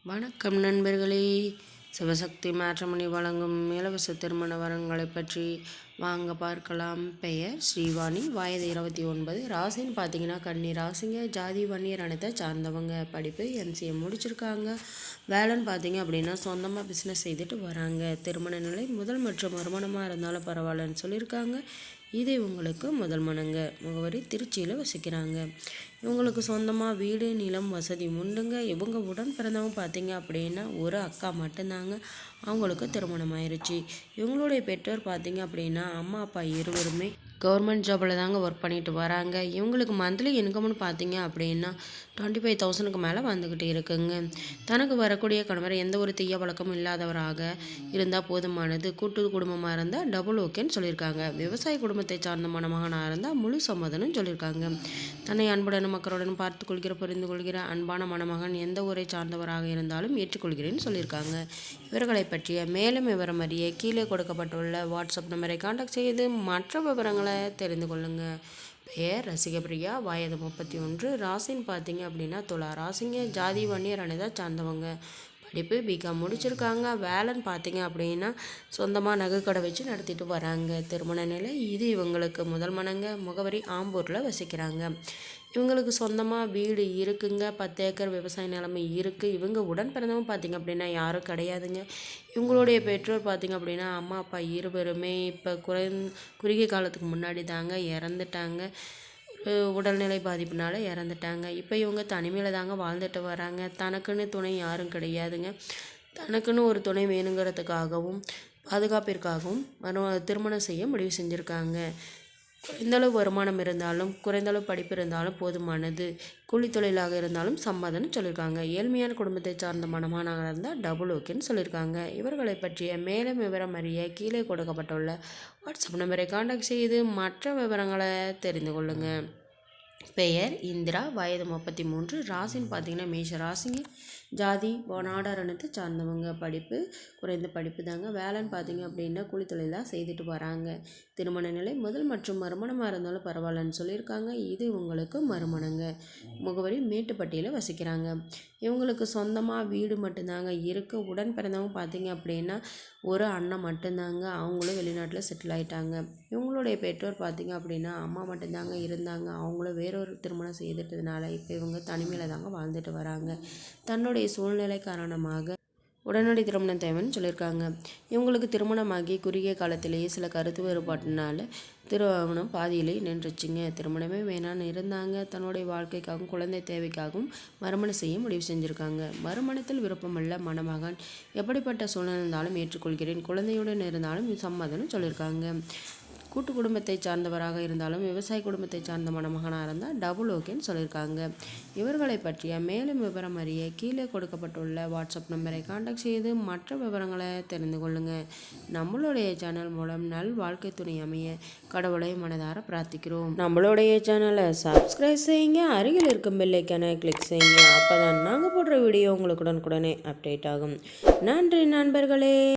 வணக்கம் நண்பர்களே. சிவசக்தி மேட்ரிமோனி வழங்கும் இலவச திருமண வரன்களை பற்றி வாங்க பார்க்கலாம். பெயர் ஸ்ரீவாணி, வயது 29, ராசின்னு பார்த்தீங்கன்னா கன்னி ராசிங்க, ஜாதி வன்னியர் அனைத்தை சார்ந்தவங்க, படிப்பு MCA முடிச்சிருக்காங்க. வேலைன்னு பார்த்தீங்க அப்படின்னா சொந்தமாக பிஸ்னஸ் செய்துட்டு வராங்க. திருமண நிலை முதல் மற்றும் மறுமணமாக இருந்தாலும் பரவாயில்லன்னு சொல்லியிருக்காங்க. இது இவங்களுக்கு முதல் மனங்க. முகவரி திருச்சியில் வசிக்கிறாங்க. இவங்களுக்கு சொந்தமாக வீடு நிலம் வசதி உண்டுங்க. இவங்க உடன் பிறந்தவங்க பார்த்தீங்க அப்படின்னா ஒரு அக்கா மட்டும்தாங்க. அவங்களுக்கு திருமணம் ஆயிடுச்சு. இவங்களுடைய பெற்றோர் பார்த்தீங்க அப்படின்னா அம்மா அப்பா இருவருமே கவர்மெண்ட் ஜாபில் தாங்க ஒர்க் பண்ணிட்டு வராங்க. இவங்களுக்கு மந்த்லி இன்கம்னு பார்த்தீங்க அப்படின்னா 25,000க்கு மேலே வந்துக்கிட்டு இருக்குங்க. தனக்கு வரக்கூடிய கணவர் எந்த ஒரு தீய பழக்கமும் இல்லாதவராக இருந்தால் போதுமானது. கூட்டு குடும்பமாக இருந்தால் டபுள் ஓகேன்னு சொல்லியிருக்காங்க. விவசாய குடும்பத்தை சார்ந்த மணமகனாக இருந்தால் முழு சம்மதம்னு சொல்லியிருக்காங்க. தன்னை அன்புடனும் மக்களுடன் பார்த்து கொள்கிற புரிந்து கொள்கிற அன்பான மணமகன் எந்த ஊரை சார்ந்தவராக இருந்தாலும் ஏற்றுக்கொள்கிறேன்னு சொல்லியிருக்காங்க. இவர்களை பற்றிய மேலும் விவரம் அறிய கீழே கொடுக்கப்பட்டுள்ள வாட்ஸ்அப் நம்பரை கான்டாக்ட் செய்து மற்ற விவரங்களை தெரிந்து கொள்ளுங்க. பெயர் ரசிகபிரியா, வயது 31, ராசின்னு பார்த்தீங்க அப்படின்னா துலா ராசிங்க, ஜாதி வன்னியர் அனைத்தை சார்ந்தவங்க, படிப்பு பிகாம் முடிச்சிருக்காங்க. வேலைன்னு பார்த்தீங்க அப்படின்னா சொந்தமாக நகைக்கடை வச்சு நடத்திட்டு வராங்க. திருமண நிலை இது இவங்களுக்கு முதல் மனங்க. முகவரி ஆம்பூரில் வசிக்கிறாங்க. இவங்களுக்கு சொந்தமாக வீடு இருக்குங்க. 10 ஏக்கர் விவசாய நிலைமை இருக்குது. இவங்க உடன் பிறந்தவங்க பார்த்திங்க அப்படின்னா யாரும் கிடையாதுங்க. இவங்களுடைய பெற்றோர் பார்த்திங்க அப்படின்னா அம்மா அப்பா இருவருமே இப்போ குறுகிய காலத்துக்கு முன்னாடி தாங்க இறந்துட்டாங்க. உடல்நிலை பாதிப்புனால இறந்துட்டாங்க. இப்போ இவங்க தனிமையில் தாங்க வாழ்ந்துட்டு வராங்க. தனக்குன்னு துணை யாரும் கிடையாதுங்க. தனக்குன்னு ஒரு துணை வேணுங்கிறதுக்காகவும் பாதுகாப்பிற்காகவும் திருமணம் செய்ய முடிவு செஞ்சுருக்காங்க. குறைந்தளவு வருமானம் இருந்தாலும் குறைந்தளவு படிப்பு இருந்தாலும் போதுமானது. கூலி தொழிலாக இருந்தாலும் சம்மதம்னு சொல்லியிருக்காங்க. ஏழ்மையான குடும்பத்தை சார்ந்த மணமகனாக இருந்தால் டபுள் ஓகேன்னு சொல்லியிருக்காங்க. இவர்களை பற்றிய மேலும் விவரம் அறிய கீழே கொடுக்கப்பட்டுள்ள வாட்ஸ்அப் நம்பரை கான்டாக்ட் செய்து மற்ற விவரங்களை தெரிந்து கொள்ளுங்கள். பெயர் இந்திரா, வயது 33, ராசின்னு பார்த்தீங்கன்னா மேஷ ராசிங்க, ஜாதி நாடார் இனத்தை சார்ந்தவங்க, படிப்பு குறைந்த படிப்பு தாங்க. வேலைன்னு பார்த்தீங்க அப்படின்னா கூலி தொழிலாக செய்துட்டு வராங்க. திருமண நிலை முதல் மற்றும் மறுமணமாக இருந்தாலும் பரவாயில்லன்னு சொல்லியிருக்காங்க. இது உங்களுக்கு மறுமணங்க. முகவரி மேட்டுப்பட்டியில் வசிக்கிறாங்க. இவங்களுக்கு சொந்தமாக வீடு மட்டும்தாங்க இருக்குது. உடன் பிறந்தவங்க பார்த்தீங்க அப்படின்னா ஒரு அண்ணன் மட்டும்தாங்க. அவங்களும் வெளிநாட்டில் செட்டில் ஆகிட்டாங்க. இவங்களுடைய பெற்றோர் பார்த்தீங்க அப்படின்னா அம்மா மட்டும்தாங்க இருந்தாங்க. அவங்களும் வேறொரு திருமணம் செய்துட்டதுனால இப்போ இவங்க தனிமையில் தாங்க வாழ்ந்துட்டு வராங்க. தன்னுடைய சூழ்நிலை காரணமாக உடனடி திருமணம் தேவைன்னு சொல்லியிருக்காங்க. இவங்களுக்கு திருமணமாகி குறுகிய காலத்திலேயே சில கருத்து வேறுபாட்டினால திருமணம் பாதியிலே நின்றுச்சுங்க. திருமணமே வேணான்னு இருந்தாங்க. தன்னுடைய வாழ்க்கைக்காகவும் குழந்தை தேவைக்காகவும் மறுமணம் செய்ய முடிவு செஞ்சுருக்காங்க. மறுமணத்தில் விருப்பமுள்ள மணமகன் எப்படிப்பட்ட சூழ்நிலை இருந்தாலும் ஏற்றுக்கொள்கிறேன், குழந்தையுடன் இருந்தாலும் சம்மதம்னு சொல்லியிருக்காங்க. கூட்டு குடும்பத்தை சார்ந்தவராக இருந்தாலும் விவசாய குடும்பத்தை சார்ந்த மணமகனாக இருந்தால் டபுள் ஓகேன்னு சொல்லியிருக்காங்க. இவர்களை பற்றிய மேலும் விவரம் அறிய கீழே கொடுக்கப்பட்டுள்ள வாட்ஸ்அப் நம்பரை கான்டாக்ட் செய்து மற்ற விவரங்களை தெரிந்து கொள்ளுங்கள். நம்மளுடைய சேனல் மூலம் நல் வாழ்க்கை துணை அமைய கடவுளை மனதார பிரார்த்திக்கிறோம். நம்மளுடைய சேனலை சப்ஸ்கிரைப் செய்யுங்க. அருகில் இருக்கும் பெல் ஐக்கானை கிளிக் செய்யுங்க. அப்போ தான் நாங்கள் போடுற வீடியோ உங்களுக்கு உடனுக்குடனே அப்டேட் ஆகும். நன்றி நண்பர்களே.